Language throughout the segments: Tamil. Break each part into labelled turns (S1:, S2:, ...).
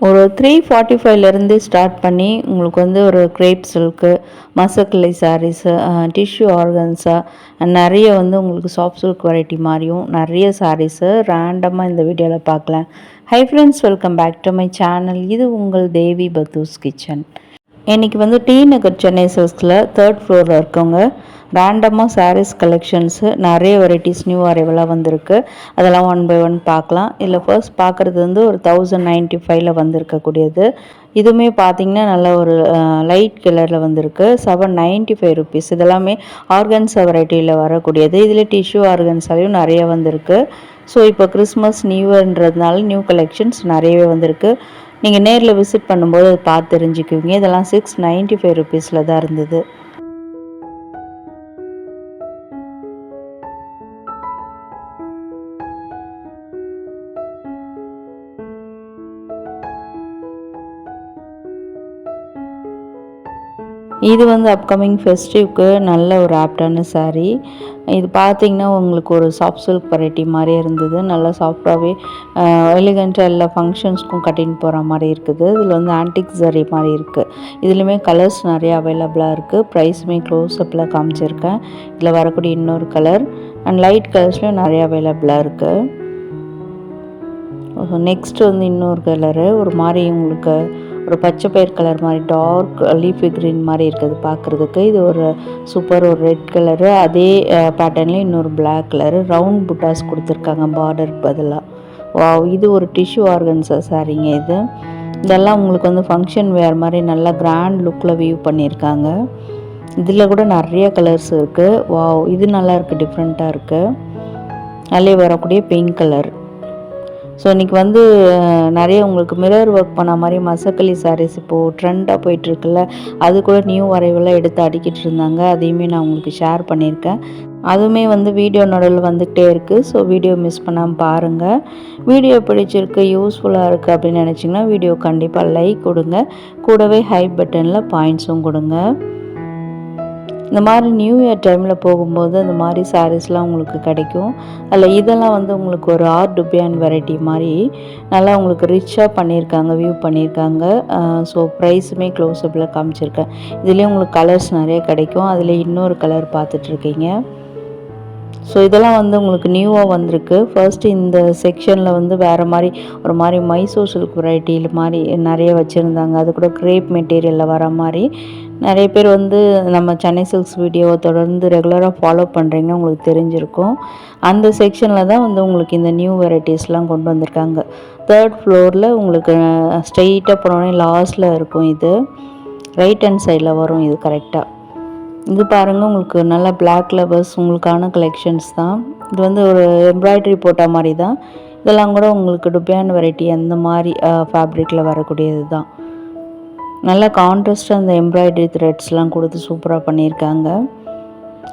S1: ஒரு 345லேருந்து ஸ்டார்ட் பண்ணி உங்களுக்கு வந்து ஒரு கிரேப் சில்க்கு, மசக்கலை சாரீஸு, டிஷ்யூ ஆர்கன்ஸா நிறைய வந்து உங்களுக்கு சாஃப்ட் சில்க் வெரைட்டி மாதிரியும் நிறைய சாரீஸு ரேண்டமாக இந்த வீடியோவில் பார்க்கலாம். Hi friends, welcome back to my channel. இது உங்கள் தேவி பத்தூஸ் கிச்சன். இன்றைக்கி வந்து டி நகர் சென்னை சில்க்ஸில் 3rd ஃப்ளோரில் இருக்கவங்க ரேண்டமாக சாரீஸ் கலெக்ஷன்ஸு நிறைய வெரைட்டிஸ் நியூ அரைவலாக வந்திருக்கு. அதெல்லாம் ஒன் பை ஒன் பார்க்கலாம். இதில் ஃபர்ஸ்ட் பார்க்குறது வந்து ஒரு 1095ல் வந்திருக்கக்கூடியது. இதுவுமே பார்த்திங்கன்னா நல்ல ஒரு லைட் கலரில் வந்திருக்கு. 795 ருபீஸ். இதெல்லாமே ஆர்கன்ஸா வெரைட்டியில் வரக்கூடியது. இதில் டிஷ்யூ ஆர்கன்ஸாலையும் நிறைய வந்திருக்கு. ஸோ இப்போ கிறிஸ்மஸ் நியூன்றதுனால நியூ கலெக்ஷன்ஸ் நிறையவே வந்திருக்கு. நீங்கள் நேரில் விசிட் பண்ணும்போது அதை பார்த்து தெரிஞ்சுக்குவீங்க. இதெல்லாம் 695 ருபீஸில் தான் இருந்தது. இது வந்து அப்கமிங் ஃபெஸ்டிவ்க்கு நல்ல ஒரு ஆப்டான சாரீ. இது பார்த்திங்கன்னா உங்களுக்கு ஒரு சாஃப்ட் சில்க் வெரைட்டி மாதிரியே இருந்தது. நல்லா சாஃப்டாகவே எலிகண்ட்டாக எல்லா ஃபங்க்ஷன்ஸ்க்கும் கட்டின்னு போகிற மாதிரி இருக்குது. இதில் வந்து ஆன்டிக் ஜரி மாதிரி இருக்குது. இதுலேயுமே கலர்ஸ் நிறைய அவைலபிளாக இருக்குது. ப்ரைஸுமே க்ளோஸ்அப்பில் காமிச்சிருக்கேன். இதில் வரக்கூடிய இன்னொரு கலர் அண்ட் லைட் கலர்ஸ்லேயும் நிறைய அவைலபிளாக இருக்குது. நெக்ஸ்ட் வந்து இன்னொரு கலரு ஒரு மாதிரி உங்களுக்கு ஒரு பச்சை பயிர் கலர் மாதிரி டார்க் லீஃபி க்ரீன் மாதிரி இருக்குது பார்க்குறதுக்கு. இது ஒரு சூப்பர் ஒரு ரெட் கலரு. அதே பேட்டர்ன்லேயே இன்னொரு பிளாக் கலரு ரவுண்ட் புட்டாஸ் கொடுத்துருக்காங்க பார்டருக்கு பதிலாக. வாவ், இது ஒரு டிஷ்யூ ஆர்கன்ஸா சாரீங்க. இதெல்லாம் உங்களுக்கு வந்து ஃபங்க்ஷன் வேர் மாதிரி நல்லா கிராண்ட் லுக்கில் வியூ பண்ணியிருக்காங்க. இதில் கூட நிறைய கலர்ஸ் இருக்குது. வாவ், இது நல்லா இருக்குது, டிஃப்ரெண்ட்டாக இருக்குது. அதிலே வரக்கூடிய பிங்க் கலர். ஸோ இன்றைக்கி வந்து நிறைய உங்களுக்கு மிரர் ஒர்க் பண்ண மாதிரி மசக்கலி சாரீஸ் இப்போது ட்ரெண்டாக போயிட்டுருக்குல்ல, அது கூட நியூ வரைவெல்லாம் எடுத்து அடிக்கிட்டு இருந்தாங்க. அதையுமே நான் உங்களுக்கு ஷேர் பண்ணியிருக்கேன். அதுவுமே வந்து வீடியோ நடுவில் வந்துகிட்டே இருக்குது. ஸோ வீடியோ மிஸ் பண்ணாமல் பாருங்கள். வீடியோ பிடிச்சிருக்கு, யூஸ்ஃபுல்லாக இருக்குது அப்படின்னு நினச்சிங்கன்னா வீடியோ கண்டிப்பாக லைக் கொடுங்க. கூடவே ஹை பட்டனில் பாயிண்ட்ஸும் கொடுங்க. இந்த மாதிரி நியூ இயர் டைமில் போகும்போது அந்த மாதிரி சாரீஸ்லாம் உங்களுக்கு கிடைக்கும். அதில் இதெல்லாம் வந்து உங்களுக்கு ஒரு ஆர்ட் டுபியான் வெரைட்டி மாதிரி நல்லா உங்களுக்கு ரிச்சாக பண்ணியிருக்காங்க, வியூ பண்ணியிருக்காங்க. ஸோ ப்ரைஸுமே க்ளோஸ்அப்பில் காமிச்சிருக்கேன். இதுலேயும் உங்களுக்கு கலர்ஸ் நிறைய கிடைக்கும். அதில் இன்னொரு கலர் பார்த்துட்ருக்கீங்க. ஸோ இதெல்லாம் வந்து உங்களுக்கு நியூவாக வந்திருக்கு. ஃபர்ஸ்ட்டு இந்த செக்ஷனில் வந்து வேறு மாதிரி ஒரு மாதிரி மைசூர் சில்க் வெரைட்டியில் மாதிரி நிறைய வச்சுருந்தாங்க. அது கூட கிரேப் மெட்டீரியலில் வர மாதிரி நிறைய பேர் வந்து நம்ம சென்னை சில்க்ஸ் வீடியோவை தொடர்ந்து ரெகுலராக ஃபாலோ பண்ணுறீங்கன்னா உங்களுக்கு தெரிஞ்சிருக்கும். அந்த செக்ஷனில் தான் வந்து உங்களுக்கு இந்த நியூ வெரைட்டிஸ்லாம் கொண்டு வந்திருக்காங்க. 3rd ஃப்ளோரில் உங்களுக்கு ஸ்ட்ரெயிட்டாக போனோடனே லாஸ்ட்டில் இருக்கும். இது ரைட் ஹேண்ட் சைடில் வரும். இது கரெக்டாக இது பாருங்கள், உங்களுக்கு நல்லா பிளாக் லெவர்ஸ் உங்களுக்கான கலெக்ஷன்ஸ் தான். இது வந்து ஒரு எம்ப்ராய்டரி போட்ட மாதிரி தான். இதெல்லாம் கூட உங்களுக்கு டுபியான் வெரைட்டி அந்த மாதிரி ஃபேப்ரிக்கில் வரக்கூடியது தான். நல்லா கான்ட்ராஸ்ட்டாக அந்த எம்ப்ராய்டரி த்ரெட்ஸ்லாம் கொடுத்து சூப்பராக பண்ணியிருக்காங்க.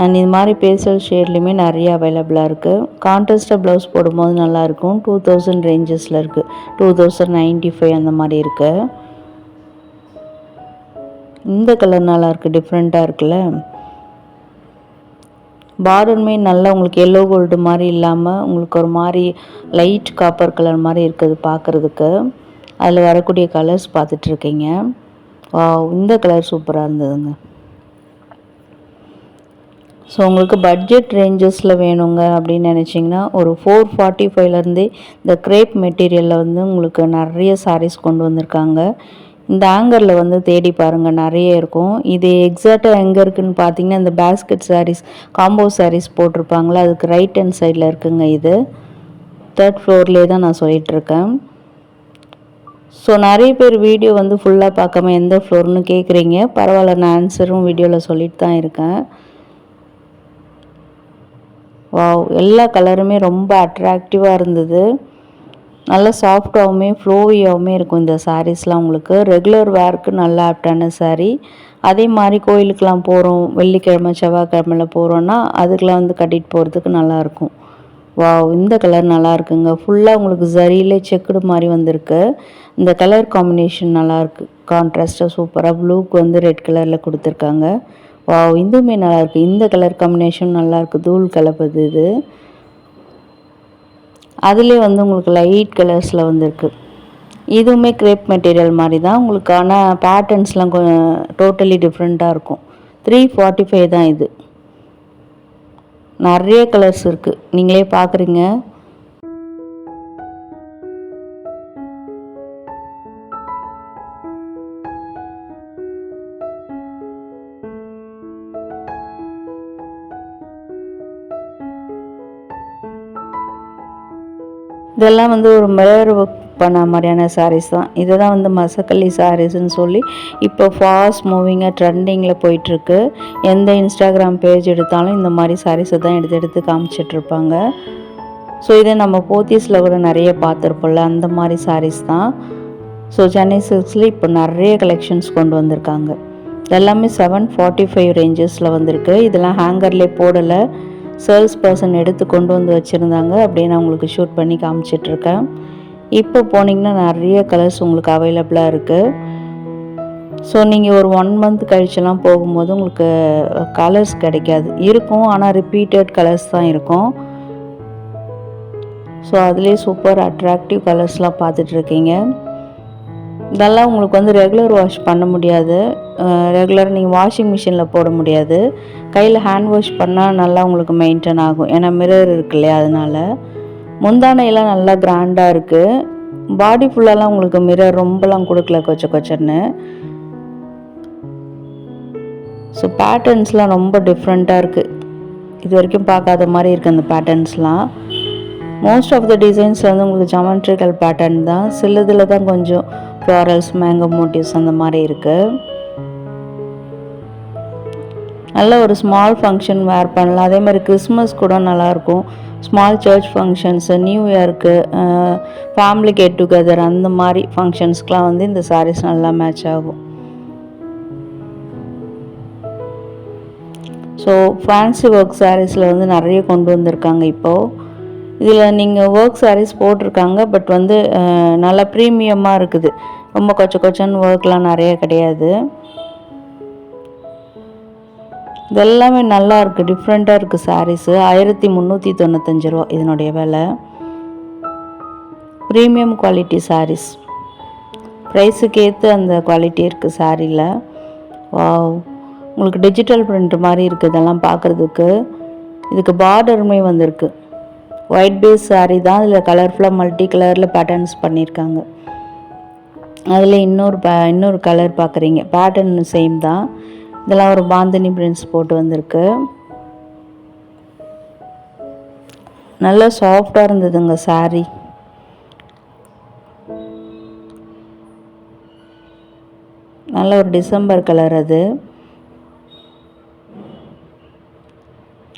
S1: அண்ட் இது மாதிரி பேசல் ஷேட்லேயுமே நிறைய அவைலபிளாக இருக்குது. கான்ட்ராஸ்ட்டாக ப்ளவுஸ் போடும்போது நல்லாயிருக்கும். 2000 ரேஞ்சஸில் இருக்குது. 2095 அந்த மாதிரி இருக்குது. இந்த கலர் நல்லாயிருக்கு, டிஃப்ரெண்ட்டாக இருக்குல்ல. பார்டருமே நல்லா உங்களுக்கு எல்லோ கோல்டு மாதிரி இல்லாமல் உங்களுக்கு ஒரு மாதிரி லைட் காப்பர் கலர் மாதிரி இருக்குது பார்க்குறதுக்கு. அதில் வரக்கூடிய கலர்ஸ் பார்த்துட்ருக்கீங்க. இந்த கலர் சூப்பராக இருந்ததுங்க. ஸோ உங்களுக்கு பட்ஜெட் ரேஞ்சஸில் வேணுங்க அப்படின்னு நினச்சிங்கன்னா ஒரு 445லேருந்தே இந்த கிரேப் மெட்டீரியலில் வந்து உங்களுக்கு நிறைய சாரீஸ் கொண்டு வந்திருக்காங்க. இந்த ஆங்கரில் வந்து தேடி பாருங்கள், நிறைய இருக்கும். இது எக்ஸாக்டாக எங்கே இருக்குதுன்னு பார்த்தீங்கன்னா இந்த பேஸ்கெட் சாரீஸ், காம்போ சாரீஸ் போட்டிருப்பாங்களா, அதுக்கு ரைட் ஹேண்ட் சைடில் இருக்குங்க. இது 3rd ஃப்ளோர்லேயே தான் நான் சொல்லிகிட்ருக்கேன். ஸோ நிறைய பேர் வீடியோ வந்து ஃபுல்லாக பார்க்காம எந்த ஃப்ளோர்னு கேட்குறீங்க. பரவாயில்ல, நான் ஆன்சரும் வீடியோவில் சொல்லிட்டு தான் இருக்கேன். வாவ், எல்லா கலருமே ரொம்ப அட்ராக்டிவாக இருந்தது. நல்லா சாஃப்டாகவுமே ஃப்ளோவியாகவுமே இருக்கும் இந்த சாரீஸ்லாம். உங்களுக்கு ரெகுலர் வேர்க்கு நல்லா ஆப்டான சாரீ. அதே மாதிரி கோயிலுக்கெலாம் போகிறோம், வெள்ளிக்கிழமை செவ்வாய்க்கிழமையில் போகிறோன்னா அதுக்கெலாம் வந்து கட்டிட்டு போகிறதுக்கு நல்லாயிருக்கும். வாவ், இந்த கலர் நல்லா இருக்குங்க. ஃபுல்லாக உங்களுக்கு ஜரியிலே செக்குடு மாதிரி வந்திருக்கு. இந்த கலர் காம்பினேஷன் நல்லாயிருக்கு, கான்ட்ராஸ்ட்டாக சூப்பராக. ப்ளூக்கு வந்து ரெட் கலரில் கொடுத்துருக்காங்க. வாவ், இதுவுமே நல்லாயிருக்கு. இந்த கலர் காம்பினேஷன் நல்லாயிருக்கு, தூள் கலப்பது. இது அதுலேயே வந்து உங்களுக்கு லைட் கலர்ஸில் வந்திருக்கு. இதுவுமே கிரேப் மெட்டீரியல் மாதிரி தான் உங்களுக்கு, ஆனால் பேட்டர்ன்ஸ்லாம் கொஞ்சம் டோட்டலி டிஃப்ரெண்ட்டாக இருக்கும். 345 தான் இது. நிறைய கலர்ஸ் இருக்குது, நீங்களே பார்க்குறீங்க. இதெல்லாம் வந்து ஒரு மிரர் ஒர்க் பண்ண மாதிரியான சாரீஸ் தான். இதை தான் வந்து மசக்கல்லி சாரீஸ்ன்னு சொல்லி இப்போ ஃபாஸ்ட் மூவிங்காக ட்ரெண்டிங்கில் போயிட்டுருக்கு. எந்த இன்ஸ்டாகிராம் பேஜ் எடுத்தாலும் இந்த மாதிரி சாரீஸை தான் எடுத்து எடுத்து காமிச்சிட்ருப்பாங்க. ஸோ இதை நம்ம போத்தீஸில் கூட நிறைய பார்த்துருப்போம்ல, அந்த மாதிரி சாரீஸ் தான். ஸோ சென்னை சில்க்ஸில் இப்போ நிறைய கலெக்ஷன்ஸ் கொண்டு வந்திருக்காங்க. எல்லாமே 745 ரேஞ்சஸில் வந்திருக்கு. இதெல்லாம் ஹேங்கர்லேயே போடலை, சேல்ஸ் பர்சன் எடுத்து கொண்டு வந்து வச்சுருந்தாங்க. அப்படியே நான் உங்களுக்கு ஷூட் பண்ணி காமிச்சிட்ருக்கேன். இப்போ போனீங்கன்னா நிறைய கலர்ஸ் உங்களுக்கு அவைலபிளாக இருக்குது. ஸோ நீங்கள் ஒரு 1 மந்த் கழிச்செல்லாம் போகும்போது உங்களுக்கு கலர்ஸ் கிடைக்காது, இருக்கும் ஆனால் ரிப்பீட்டட் கலர்ஸ் தான் இருக்கும். ஸோ அதுலேயே சூப்பர் அட்ராக்டிவ் கலர்ஸ்லாம் பார்த்துட்ருக்கீங்க. இதெல்லாம் உங்களுக்கு வந்து ரெகுலர் வாஷ் பண்ண முடியாது, ரெகுலர் நீங்கள் வாஷிங் மிஷினில் போட முடியாது. கையில் ஹேண்ட் வாஷ் பண்ணால் நல்லா உங்களுக்கு மெயின்டைன் ஆகும், ஏன்னா மிரர் இருக்கு இல்லையா, அதனால். முந்தானையெல்லாம் நல்லா கிராண்டாக இருக்குது. பாடி ஃபுல்லாலாம் உங்களுக்கு மிரர் ரொம்பலாம் கொடுக்கல, கொச்சன்னு. ஸோ பேட்டர்ன்ஸ்லாம் ரொம்ப டிஃப்ரெண்ட்டாக இருக்குது, இது வரைக்கும் பார்க்காத மாதிரி இருக்குது அந்த பேட்டர்ன்ஸ்லாம். மோஸ்ட் ஆஃப் த டிசைன்ஸ் வந்து உங்களுக்கு ஜாமெட்ரிக்கல் பேட்டர்ன் தான், சிலதில் தான் கொஞ்சம் ஃப்ளாரல்ஸ், மேங்கோ மோட்டிவ்ஸ் அந்த மாதிரி இருக்குது. நல்ல ஒரு ஸ்மால் ஃபங்க்ஷன் வேர் பண்ணலாம். அதே மாதிரி கிறிஸ்மஸ் கூட நல்லாயிருக்கும், ஸ்மால் சர்ச் ஃபங்க்ஷன்ஸு, நியூ இயருக்கு, ஃபேமிலி கெட் டுகெதர், அந்த மாதிரி ஃபங்க்ஷன்ஸ்க்கெலாம் வந்து இந்த சாரீஸ் நல்லா மேட்ச் ஆகும். ஸோ ஃபேன்சி ஒர்க் சாரீஸில் வந்து நிறைய கொண்டு வந்திருக்காங்க இப்போது. இதில் நீங்கள் ஒர்க் சாரீஸ் போட்டிருக்காங்க, பட் வந்து நல்லா ப்ரீமியமாக இருக்குது, ரொம்ப கொச்சன்னு ஒர்க்லாம் நிறைய கிடையாது. இதெல்லாமே நல்லா இருக்குது, டிஃப்ரெண்ட்டாக இருக்குது சாரீஸு. 1395 ரூபா இதனுடைய விலை. ப்ரீமியம் குவாலிட்டி சாரீஸ், ப்ரைஸுக்கு ஏற்று அந்த குவாலிட்டி இருக்குது சாரியில். வாவ், உங்களுக்கு டிஜிட்டல் பிரிண்ட் மாதிரி இருக்குது இதெல்லாம் பார்க்குறதுக்கு. இதுக்கு பார்டருமே வந்திருக்கு, ஒயிட் பேஸ் சாரீ தான், இதில் கலர்ஃபுல்லாக மல்டி கலரில் பேட்டர்ன்ஸ் பண்ணியிருக்காங்க. அதில் இன்னொரு கலர் பார்க்குறீங்க, பேட்டர்ன் சேம் தான். இதெல்லாம் ஒரு பாந்தினி பிரிண்ட்ஸ் போட்டு வந்திருக்கு. நல்லா சாஃப்டாக இருந்ததுங்க சாரீ. நல்ல ஒரு டிசம்பர் கலர் அது.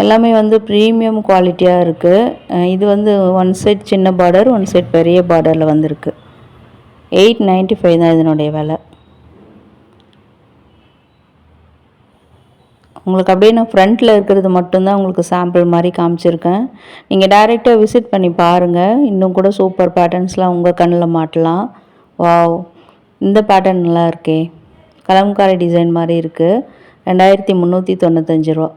S1: எல்லாமே வந்து ப்ரீமியம் குவாலிட்டியாக இருக்குது. இது வந்து 1 செட் சின்ன பார்டர், 1 செட் பெரிய பார்டரில் வந்திருக்கு. 895 தான் இதனுடைய விலை. உங்களுக்கு அப்படியே நான் ஃப்ரண்ட்டில் இருக்கிறது மட்டும்தான் உங்களுக்கு சாம்பிள் மாதிரி காமிச்சிருக்கேன். நீங்கள் டைரெக்டாக விசிட் பண்ணி பாருங்கள், இன்னும் கூட சூப்பர் பேட்டர்ன்ஸ்லாம் உங்கள் கண்ணில் மாட்டலாம். வாவ், இந்த பேட்டர்ன் நல்லா இருக்கே, கலம்காரி டிசைன் மாதிரி இருக்குது. 2395 ரூபா.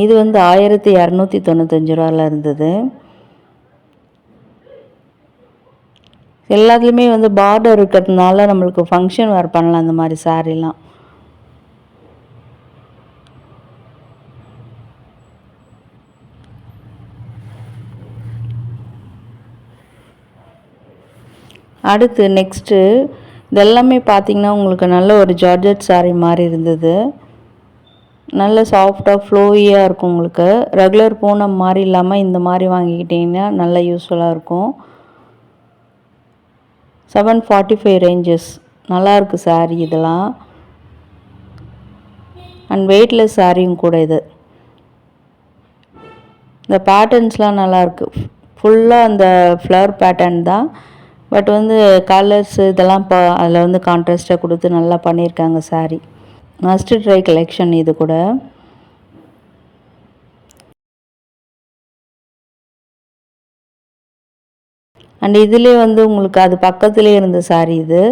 S1: இது வந்து 1295 ரூபாயில் இருந்தது. எல்லாத்துலேயுமே வந்து பார்டர் இருக்கிறதுனால நம்மளுக்கு ஃபங்க்ஷன் வேர் பண்ணலாம் அந்த மாதிரி சாரீலாம். அடுத்து நெக்ஸ்ட்டு இதெல்லாமே பார்த்திங்கன்னா உங்களுக்கு நல்ல ஒரு ஜார்ஜெட் சாரீ மாதிரி இருந்தது. நல்ல சாஃப்டாக ஃப்ளோயியாக இருக்கும், உங்களுக்கு ரெகுலர் பூனம் மாதிரி இல்லாமல் இந்த மாதிரி வாங்கிக்கிட்டிங்கன்னா நல்ல யூஸ்ஃபுல்லாக இருக்கும். 745 ரேஞ்சஸ், நல்லாயிருக்கு சாரீ இதெல்லாம். அண்ட் வெயிட்லெஸ் சாரியும் கூட இது. இந்த பேட்டர்ன்ஸ்லாம் நல்லாயிருக்கு, ஃபுல்லாக அந்த ஃப்ளவர் பேட்டர்ன் தான், பட் வந்து கலர்ஸ் இதெல்லாம் அதில் வந்து கான்ட்ராஸ்ட்டாக கொடுத்து நல்லா பண்ணியிருக்காங்க சாரீ. மஸ்ட் ட்ரை கலெக்ஷன் இது கூட. அண்ட் இதிலே வந்து உங்களுக்கு அது பக்கத்துலேயே இருந்த சாரீ இது.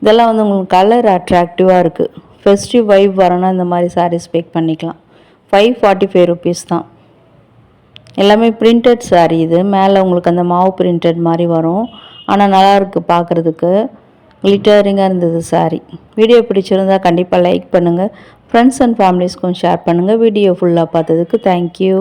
S1: இதெல்லாம் வந்து உங்களுக்கு கலர் அட்ராக்டிவாக இருக்குது. ஃபெஸ்டிவ் வைப் வரணும்னா இந்த மாதிரி சாரீஸ் பேக் பண்ணிக்கலாம். 545 ருபீஸ் தான். எல்லாமே பிரிண்டட் saree இது. மேலே உங்களுக்கு அந்த மாவு பிரிண்டட் மாதிரி வரும். ஆனால் நல்லாயிருக்கு பார்க்குறதுக்கு. கிளிட்டரிங்காக இருந்தது saree. வீடியோ பிடிச்சிருந்தா கண்டிப்பாக லைக் பண்ணுங்கள். ஃப்ரெண்ட்ஸ் அண்ட் ஃபேமிலிஸ்க்கும் ஷேர் பண்ணுங்கள். வீடியோ ஃபுல்லாக பார்த்ததுக்கு தேங்க்யூ.